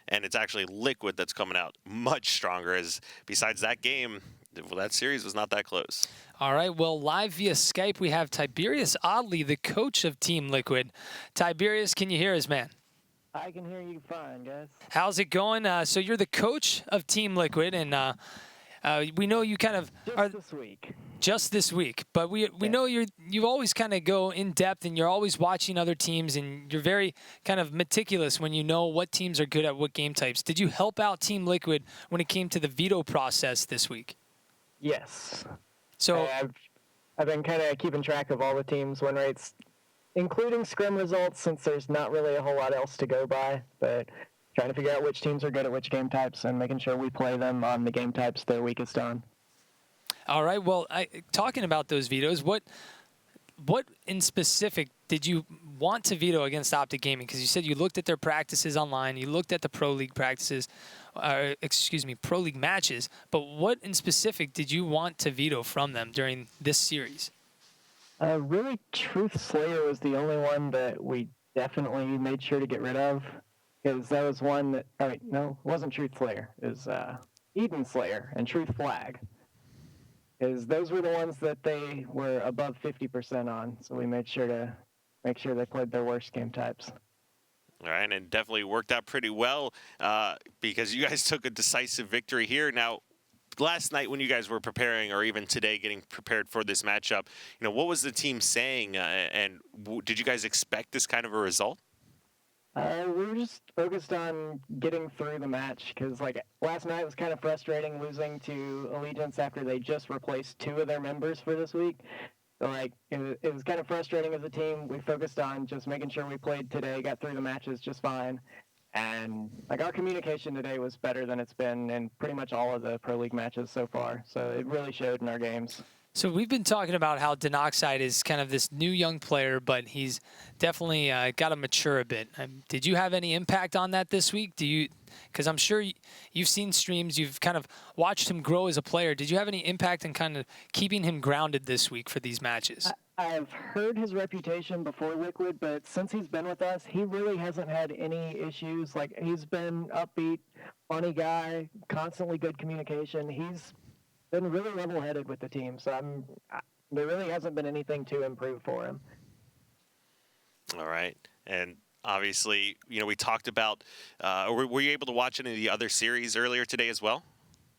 and it's actually Liquid that's coming out much stronger. As besides that game, Well, that series was not that close. All right, well, live via Skype, we have Tiberius Oddly, the coach of Team Liquid. Tiberius, can you hear us, man? I can hear you fine, guys. How's it going? So you're the coach of Team Liquid, and we know you kind of are this week. Just this week, but we know you always kind of go in depth, and you're always watching other teams, and you're very kind of meticulous when you know what teams are good at what game types. Did you help out Team Liquid when it came to the veto process this week? Yes. So I've been kind of keeping track of all the teams' win rates, including scrim results, since there's not really a whole lot else to go by, but trying to figure out which teams are good at which game types and making sure we play them on the game types they're weakest on. All right. Well, talking about those vetoes, what in specific did you want to veto against Optic Gaming? Because you said you looked at their practices online, you looked at the Pro League practices, Pro League matches, but what in specific did you want to veto from them during this series? Really, Truth Slayer was the only one that we definitely made sure to get rid of, because that was one that, no, it wasn't Truth Slayer. It was Eden Slayer and Truth Flag. Because those were the ones that they were above 50% on, so we made sure they played their worst game types. All right, and definitely worked out pretty well because you guys took a decisive victory here. Now, last night when you guys were preparing, or even today getting prepared for this matchup, what was the team saying, and did you guys expect this kind of a result? We were just focused on getting through the match, because last night was kind of frustrating losing to Allegiance after they just replaced 2 of their members for this week. So it was kind of frustrating as a team. We focused on just making sure we played today, got through the matches just fine. And our communication today was better than it's been in pretty much all of the Pro League matches so far. So it really showed in our games. So we've been talking about how Denoxide is kind of this new young player, but he's definitely got to mature a bit. Did you have any impact on that this week? Because I'm sure you've seen streams, you've kind of watched him grow as a player. Did you have any impact in kind of keeping him grounded this week for these matches? I've heard his reputation before Liquid, but since he's been with us, he really hasn't had any issues. He's been upbeat, funny guy, constantly good communication. He's been really level-headed with the team, so there really hasn't been anything to improve for him. All right, and obviously, we talked about, were you able to watch any of the other series earlier today as well?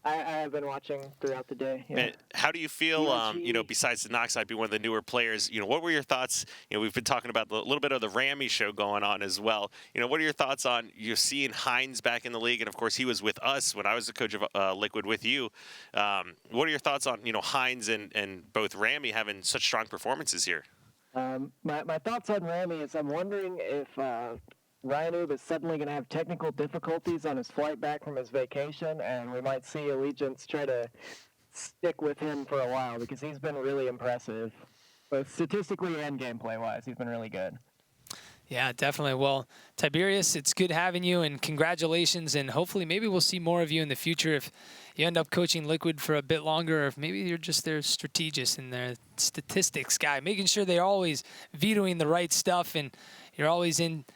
I have been watching throughout the day. Yeah. And how do you feel, besides Denoxide being one of the newer players, what were your thoughts? We've been talking about a little bit of the Ramy show going on as well. What are your thoughts on seeing Hines back in the league? And, of course, he was with us when I was the coach of Liquid with you. What are your thoughts on, Hines and both Ramy having such strong performances here? My thoughts on Ramy is I'm wondering if Ryanoob is suddenly going to have technical difficulties on his flight back from his vacation, and we might see Allegiance try to stick with him for a while, because he's been really impressive, both statistically and gameplay-wise. He's been really good. Yeah, definitely. Well, Tiberius, it's good having you, and congratulations, and hopefully maybe we'll see more of you in the future if you end up coaching Liquid for a bit longer, or if maybe you're just their strategist and their statistics guy, making sure they're always vetoing the right stuff, and you're always in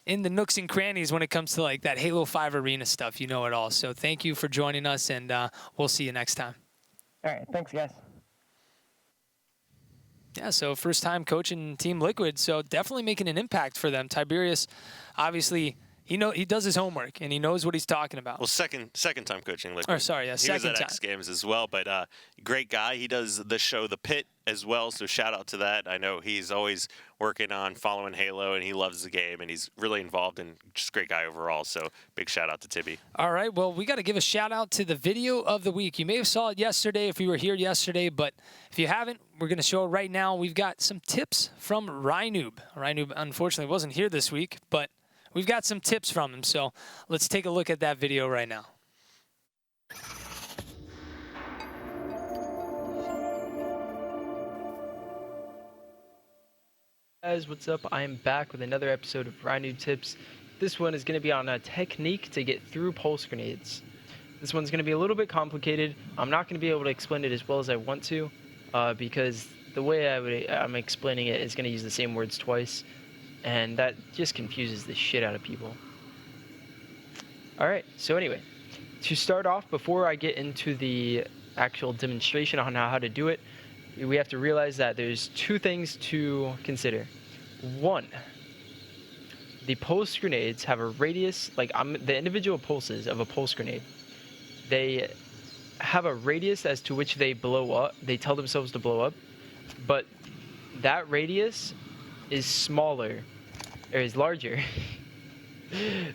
the nooks and crannies when it comes to that Halo 5 arena stuff. You know it all. So thank you for joining us, and we'll see you next time. All right. Thanks, guys. Yeah, so first time coaching Team Liquid, so definitely making an impact for them. Tiberius, obviously, he does his homework, and he knows what he's talking about. Well, second time coaching Liquid. Or sorry, yeah, second time. He was at X Games as well, but great guy. He does the show The Pit as well, so shout out to that. I know he's always working on following Halo, and he loves the game, and he's really involved, and just a great guy overall, so big shout out to Tibby. All right, well, we got to give a shout out to the video of the week. You may have saw it yesterday if you were here yesterday, but if you haven't, we're going to show it right now. We've got some tips from Ryanoob. Ryanoob, unfortunately, wasn't here this week, but we've got some tips from him, so let's take a look at that video right now. Guys, what's up? I am back with another episode of Ryanoob Tips. This one is going to be on a technique to get through pulse grenades. This one's going to be a little bit complicated. I'm not going to be able to explain it as well as I want to because the way I'm explaining it is going to use the same words twice, and that just confuses the shit out of people. Alright, so anyway, to start off, before I get into the actual demonstration on how to do it, we have to realize that there's two things to consider. One, the pulse grenades have a radius, like the individual pulses of a pulse grenade, they have a radius as to which they blow up. They tell themselves to blow up, but that radius is smaller, or is larger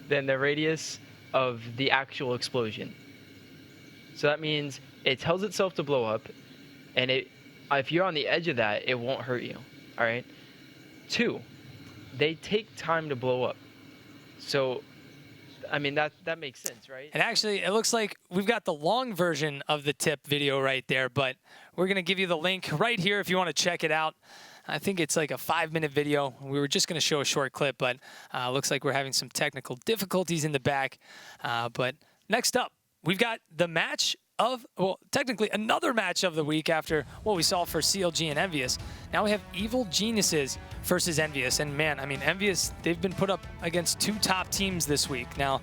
than the radius of the actual explosion. So that means it tells itself to blow up, and if you're on the edge of that, it won't hurt you, all right? 2, they take time to blow up. So, I mean, that makes sense, right? And actually, it looks like we've got the long version of the tip video right there, but we're going to give you the link right here if you want to check it out. I think it's like a 5-minute video. We were just going to show a short clip, but looks like we're having some technical difficulties in the back. But next up, we've got the match of, well, technically another match of the week after what we saw for CLG and Envious. Now we have Evil Geniuses versus Envious. And man, I mean, Envious, they've been put up against 2 top teams this week. Now,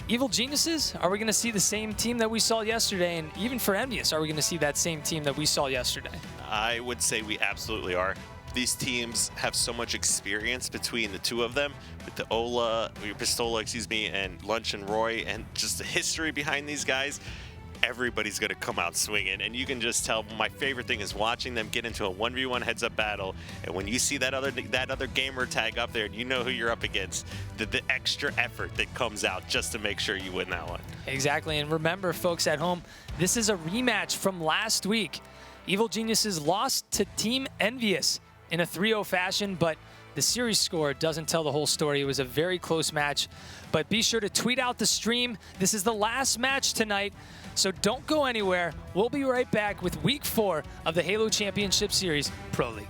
Evil Geniuses, are we going to see the same team that we saw yesterday? And even for Envious, are we going to see that same team that we saw yesterday? I would say we absolutely are. These teams have so much experience between the 2 of them, with the Pistola, and Lunch and Roy, and just the history behind these guys. Everybody's going to come out swinging, and you can just tell. My favorite thing is watching them get into a 1v1 heads-up battle, and when you see that other gamer tag up there and you know who you're up against, the extra effort that comes out just to make sure you win that one. Exactly, and remember, folks at home, this is a rematch from last week. Evil Geniuses lost to Team Envious in a 3-0 fashion, but the series score doesn't tell the whole story. It was a very close match, but be sure to tweet out the stream. This is the last match tonight, so don't go anywhere. We'll be right back with Week 4 of the Halo Championship Series Pro League.